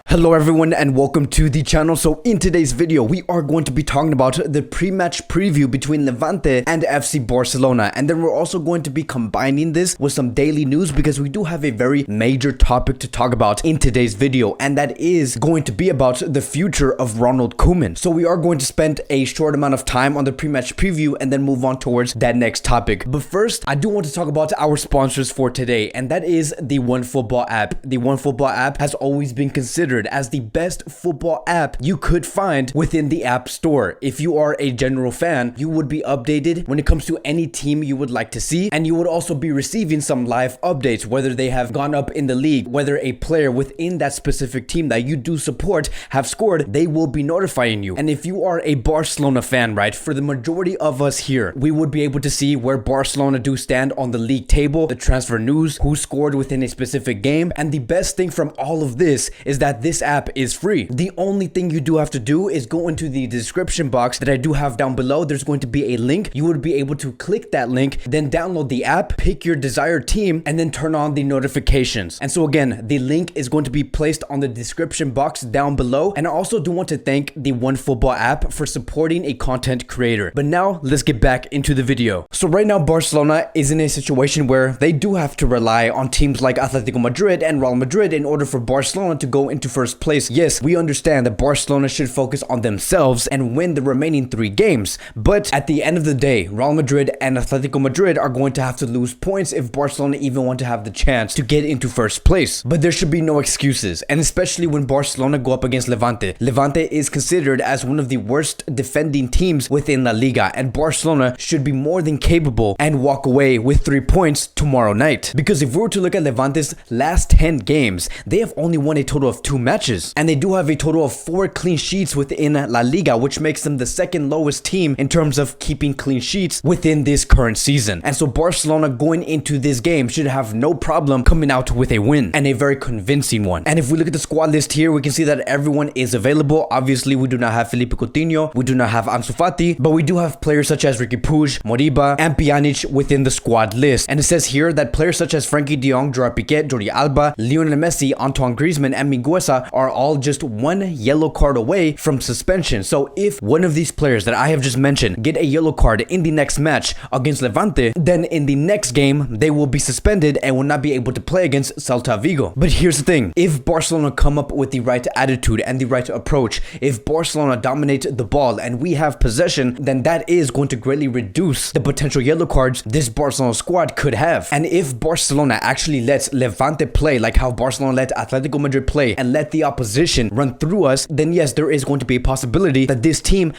Hello everyone and welcome to the channel. So in today's video we are going to be talking about the pre-match preview between Levante and FC Barcelona, and then we're also going to be combining this with some daily news because we do have a very major topic to talk about in today's video, and that is going to be about the future of Ronald Koeman. So we are going to spend a short amount of time on the pre-match preview and then move on towards that next topic. But first I do want to talk about our sponsors for today, and that is the OneFootball app. The OneFootball app has always been considered as the best football app you could find within the App Store. If you are a general fan, you would be updated when it comes to any team you would like to see, and you would also be receiving some live updates, whether they have gone up in the league, whether a player within that specific team that you do support have scored, they will be notifying you. And if you are a Barcelona fan, right, for the majority of us here, we would be able to see where Barcelona do stand on the league table, the transfer news, who scored within a specific game. And the best thing from all of this is that this app is free. The only thing you do have to do is go into the description box that I do have down below. There's going to be a link. You would be able to click that link, then download the app, pick your desired team, and then turn on the notifications. And so again, the link is going to be placed on the description box down below. And I also do want to thank the OneFootball app for supporting a content creator. But now let's get back into the video. So right now Barcelona is in a situation where they do have to rely on teams like Atletico Madrid and Real Madrid in order for Barcelona to go into first place. Yes, we understand that Barcelona should focus on themselves and win the remaining 3 games, but at the end of the day, Real Madrid and Atletico Madrid are going to have to lose points if Barcelona even want to have the chance to get into first place. But there should be no excuses, and especially when Barcelona go up against Levante. Levante is considered as one of the worst defending teams within La Liga, and Barcelona should be more than capable and walk away with 3 points tomorrow night. Because if we were to look at Levante's last 10 games, they have only won a total of 2 matches. And they do have a total of 4 clean sheets within La Liga, which makes them the second lowest team in terms of keeping clean sheets within this current season. And so Barcelona going into this game should have no problem coming out with a win, and a very convincing one. And if we look at the squad list here, we can see that everyone is available. Obviously, we do not have Felipe Coutinho, we do not have Ansu Fati, but we do have players such as Riqui Puig, Moriba, and Pjanic within the squad list. And it says here that players such as Frenkie de Jong, Gerard Piqué, Jordi Alba, Lionel Messi, Antoine Griezmann, and Mingueza are all just 1 yellow card away from suspension. So if one of these players that I have just mentioned get a yellow card in the next match against Levante, then in the next game they will be suspended and will not be able to play against Celta Vigo. But here's the thing, if Barcelona come up with the right attitude and the right approach, if Barcelona dominate the ball and we have possession, then that is going to greatly reduce the potential yellow cards this Barcelona squad could have. And if Barcelona actually lets Levante play like how Barcelona let Atletico Madrid play and let the opposition run through us, then yes, there is going to be a possibility that this team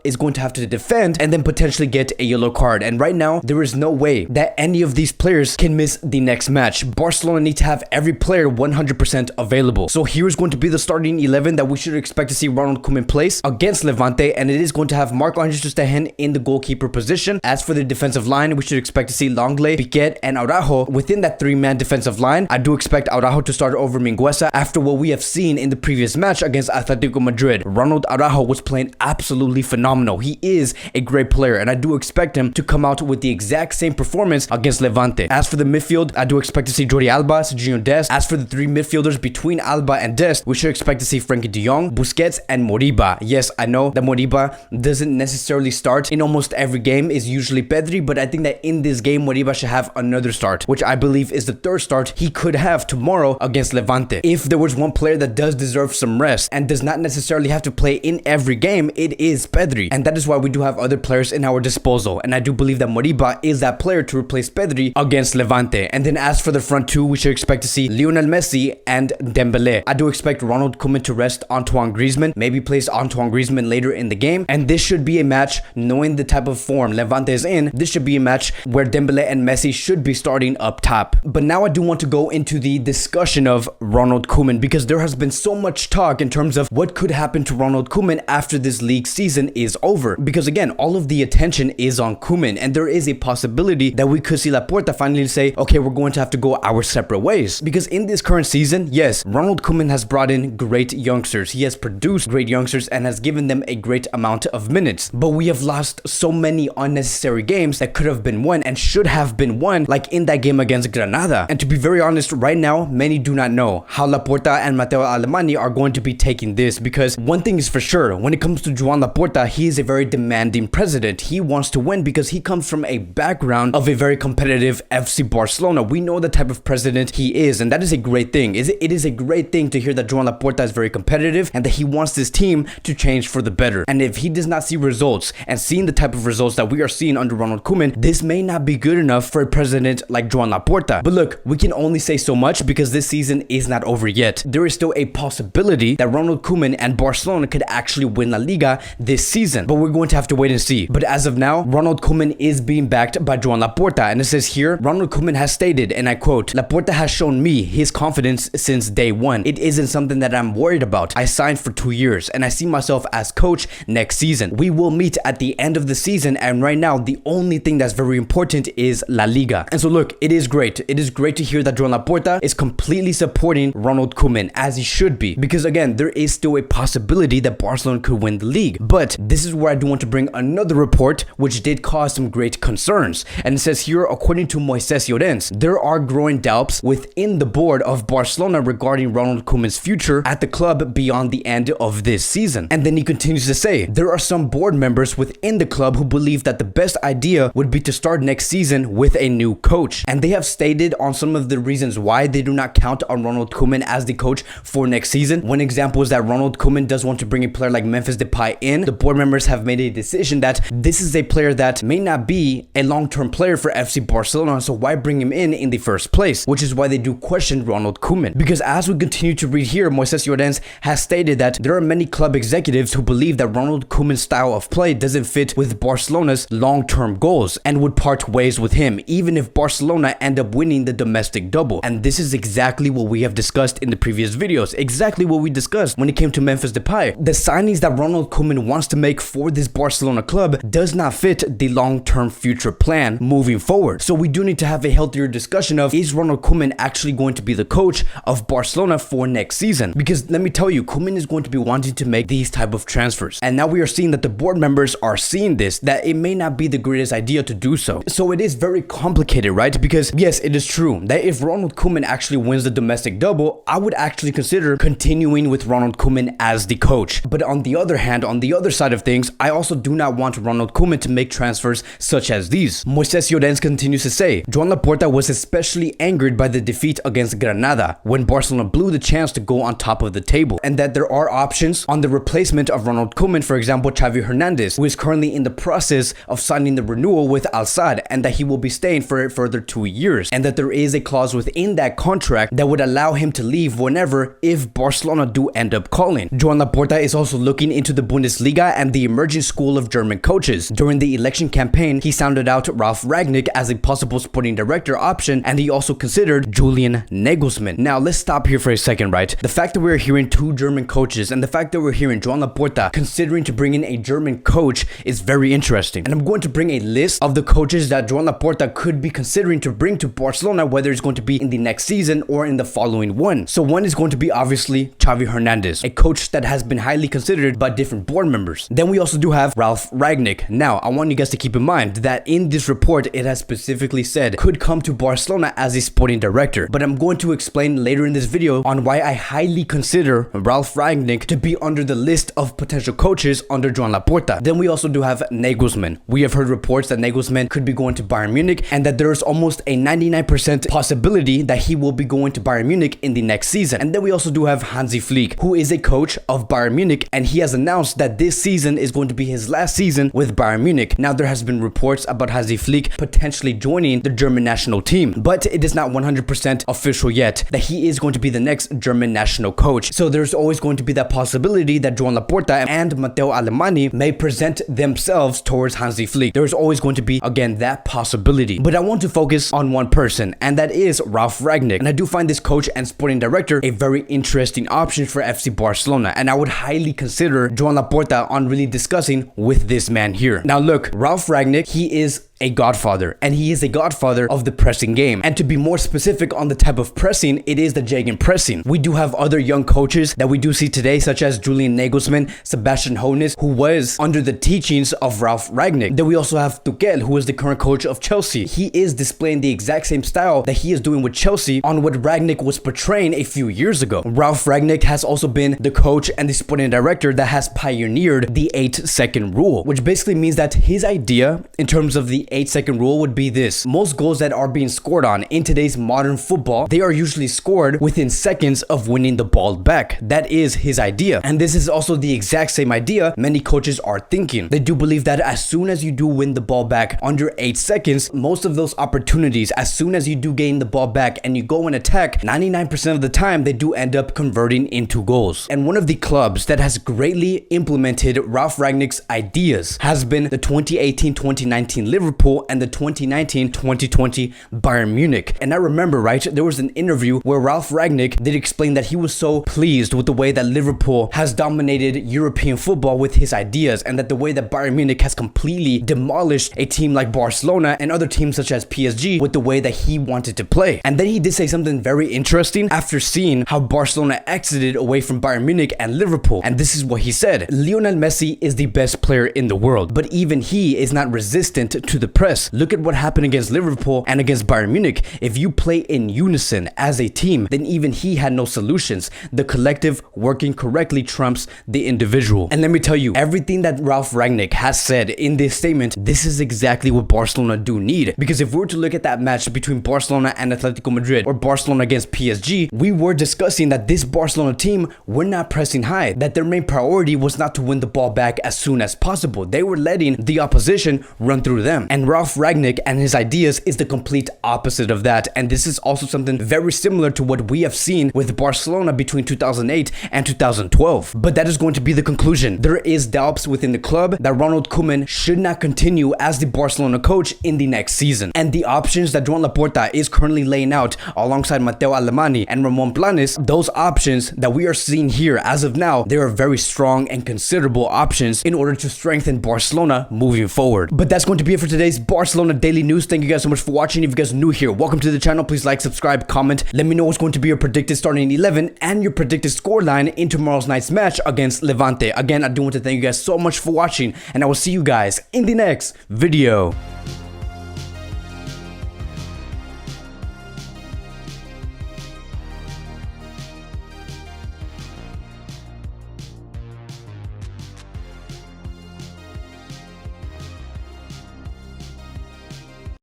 is going to have to defend and then potentially get a yellow card. And right now, there is no way that any of these players can miss the next match. Barcelona need to have every player 100% available. So here's going to be the starting 11 that we should expect to see Ronald Koeman place against Levante, and it is going to have Marc-Andre ter Stegen in the goalkeeper position. As for the defensive line, we should expect to see Longley, Piqué, and Araujo within that 3-man defensive line. I do expect Araujo to start over Mingueza after what we have seen in the previous match against Atletico Madrid. Ronald Araujo was playing absolutely phenomenal. He is a great player, and I do expect him to come out with the exact same performance against Levante. As for the midfield, I do expect to see Jordi Alba, Serginho Dest. As for the 3 midfielders between Alba and Dest, we should expect to see Frenkie de Jong, Busquets, and Moriba. Yes, I know that Moriba doesn't necessarily start in almost every game, is usually Pedri, but I think that in this game Moriba should have another start, which I believe is the 3rd start he could have tomorrow against Levante. If there was one player that does deserve some rest and does not necessarily have to play in every game, it is Pedri. And that is why we do have other players in our disposal, and I do believe that Moriba is that player to replace Pedri against Levante. And then as for the front 2, we should expect to see Lionel Messi and Dembele. I do expect Ronald Koeman to rest Antoine Griezmann, maybe place Antoine Griezmann later in the game, and this should be a match, knowing the type of form Levante is in, this should be a match where Dembele and Messi should be starting up top. But now I do want to go into the discussion of Ronald Koeman, because there has been so much talk in terms of what could happen to Ronald Koeman after this league season is over. Because again, all of the attention is on Koeman, and there is a possibility that we could see Laporta finally say, okay, we're going to have to go our separate ways. Because in this current season, yes, Ronald Koeman has brought in great youngsters. He has produced great youngsters and has given them a great amount of minutes. But we have lost so many unnecessary games that could have been won and should have been won, like in that game against Granada. And to be very honest, right now, many do not know how Laporta and Matteo Alemany are going to be taking this, because one thing is for sure, when it comes to Joan Laporta, he is a very demanding president. He wants to win because he comes from a background of a very competitive FC Barcelona. We know the type of president he is, and that is a great thing. It is a great thing to hear that Joan Laporta is very competitive and that he wants this team to change for the better. And if he does not see results, and seeing the type of results that we are seeing under Ronald Koeman, this may not be good enough for a president like Joan Laporta. But look, we can only say so much because this season is not over yet. There is still a possibility that Ronald Koeman and Barcelona could actually win La Liga this season, but we're going to have to wait and see. But as of now, Ronald Koeman is being backed by Joan Laporta, and it says here, Ronald Koeman has stated, and I quote, "Laporta has shown me his confidence since day one. It isn't something that I'm worried about. I signed for 2 years, and I see myself as coach next season. We will meet at the end of the season, and right now, the only thing that's very important is La Liga." And so look, it is great. It is great to hear that Joan Laporta is completely supporting Ronald Koeman, as he should be, because again, there is still a possibility that Barcelona could win the league. But this is where I do want to bring another report, which did cause some great concerns. And it says here, according to Moises Llorens, there are growing doubts within the board of Barcelona regarding Ronald Koeman's future at the club beyond the end of this season. And then he continues to say, there are some board members within the club who believe that the best idea would be to start next season with a new coach. And they have stated on some of the reasons why they do not count on Ronald Koeman as the coach for next season. One example is that Ronald Koeman does want to bring a player like Memphis Depay in. The board members have made a decision that this is a player that may not be a long-term player for FC Barcelona, so why bring him in the first place? Which is why they do question Ronald Koeman. Because as we continue to read here, Moises Llorens has stated that there are many club executives who believe that Ronald Koeman's style of play doesn't fit with Barcelona's long-term goals and would part ways with him, even if Barcelona end up winning the domestic double. And this is exactly what we have discussed in the previous videos, exactly what we discussed when it came to Memphis Depay. The signings that Ronald Koeman wants to make for this Barcelona club does not fit the long-term future plan moving forward. So we do need to have a healthier discussion of, is Ronald Koeman actually going to be the coach of Barcelona for next season? Because let me tell you, Koeman is going to be wanting to make these type of transfers. And now we are seeing that the board members are seeing this, that it may not be the greatest idea to do so. So it is very complicated, right? Because yes, it is true that if Ronald Koeman actually wins the domestic double, I would actually consider continuing with Ronald Koeman as the coach. But on the other hand, on the other side of things, I also do not want Ronald Koeman to make transfers such as these. Moises Llorens continues to say, Joan Laporta was especially angered by the defeat against Granada when Barcelona blew the chance to go on top of the table, and that there are options on the replacement of Ronald Koeman, for example, Xavi Hernandez, who is currently in the process of signing the renewal with Al Sadd, and that he will be staying for a further 2 years, and that there is a clause within that contract that would allow him to leave whenever if Barcelona do end up calling. Joan Laporta is also looking into the Bundesliga and the emerging school of German coaches. During the election campaign, he sounded out Ralf Rangnick as a possible sporting director option, and he also considered Julian Nagelsmann. Now let's stop here for a second, right? The fact that we're hearing 2 German coaches and the fact that we're hearing Joan Laporta considering to bring in a German coach is very interesting. And I'm going to bring a list of the coaches that Joan Laporta could be considering to bring to Barcelona, whether it's going to be in the next season or in the following one. So one is going to be obviously Xavi Hernandez, a coach that has been highly considered by different board members. Then we also do have Ralf Rangnick. Now, I want you guys to keep in mind that in this report, it has specifically said could come to Barcelona as a sporting director. But I'm going to explain later in this video on why I highly consider Ralf Rangnick to be under the list of potential coaches under Joan Laporta. Then we also do have Nagelsmann. We have heard reports that Nagelsmann could be going to Bayern Munich and that there is almost a 99% possibility that he will be going to Bayern Munich in the next season. And then we also do have Hansi Flick, who is a coach of Bayern Munich, and he has announced that this season is going to be his last season with Bayern Munich. Now there has been reports about Hansi Flick potentially joining the German national team, but it is not 100% official yet that he is going to be the next German national coach. So there's always going to be that possibility that Joan Laporta and Matteo Alemany may present themselves towards Hansi Flick. There's always going to be, again, that possibility. But I want to focus on one person, and that is Ralf Rangnick. And I do find this coach and sporting director a very interesting option for FC Barcelona, and I would highly consider Joan Laporta on really discussing with this man here. Now look, Ralf Rangnick, he is a godfather, and he is a godfather of the pressing game. And to be more specific on the type of pressing, it is the Gegen pressing. We do have other young coaches that we do see today, such as Julian Nagelsmann, Sebastian Hoeneß, who was under the teachings of Ralf Rangnick. Then we also have Tuchel, who is the current coach of Chelsea. He is displaying the exact same style that he is doing with Chelsea on what Rangnick was portraying a few years ago. Ralf Rangnick has also been the coach and the sporting director that has pioneered the 8-second rule, which basically means that his idea in terms of the 8-second rule would be this: most goals that are being scored on in today's modern football, they are usually scored within seconds of winning the ball back. That is his idea, and this is also the exact same idea many coaches are thinking. They do believe that as soon as you do win the ball back under 8 seconds, most of those opportunities, as soon as you do gain the ball back and you go and attack, 99% of the time they do end up converting into goals. And one of the clubs that has greatly implemented Ralf Rangnick's ideas has been the 2018-2019 Liverpool and the 2019-2020 Bayern Munich. And I remember, right, there was an interview where Ralf Rangnick did explain that he was so pleased with the way that Liverpool has dominated European football with his ideas, and that the way that Bayern Munich has completely demolished a team like Barcelona and other teams such as PSG with the way that he wanted to play. And then he did say something very interesting after seeing how Barcelona exited away from Bayern Munich and Liverpool. And this is what he said: Lionel Messi is the best player in the world, but even he is not resistant to the press. Look at what happened against Liverpool and against Bayern Munich. If you play in unison as a team, then even he had no solutions. The collective working correctly trumps the individual. And let me tell you, everything that Ralf Rangnick has said in this statement, this is exactly what Barcelona do need. Because if we were to look at that match between Barcelona and Atletico Madrid, or Barcelona against PSG, we were discussing that this Barcelona team were not pressing high, that their main priority was not to win the ball back as soon as possible. They were letting the opposition run through them. And Ralf Rangnick and his ideas is the complete opposite of that. And this is also something very similar to what we have seen with Barcelona between 2008 and 2012. But that is going to be the conclusion. There is doubts within the club that Ronald Koeman should not continue as the Barcelona coach in the next season. And the options that Joan Laporta is currently laying out alongside Matteo Alemany and Ramon Planes, those options that we are seeing here as of now, they are very strong and considerable options in order to strengthen Barcelona moving forward. But that's going to be it for today's Barcelona Daily News. Thank you guys so much for watching. If you guys are new here, welcome to the channel. Please like, subscribe, comment. Let me know what's going to be your predicted starting 11 and your predicted scoreline in tomorrow's night's match against Levante. Again, I do want to thank you guys so much for watching, and I will see you guys in the next video.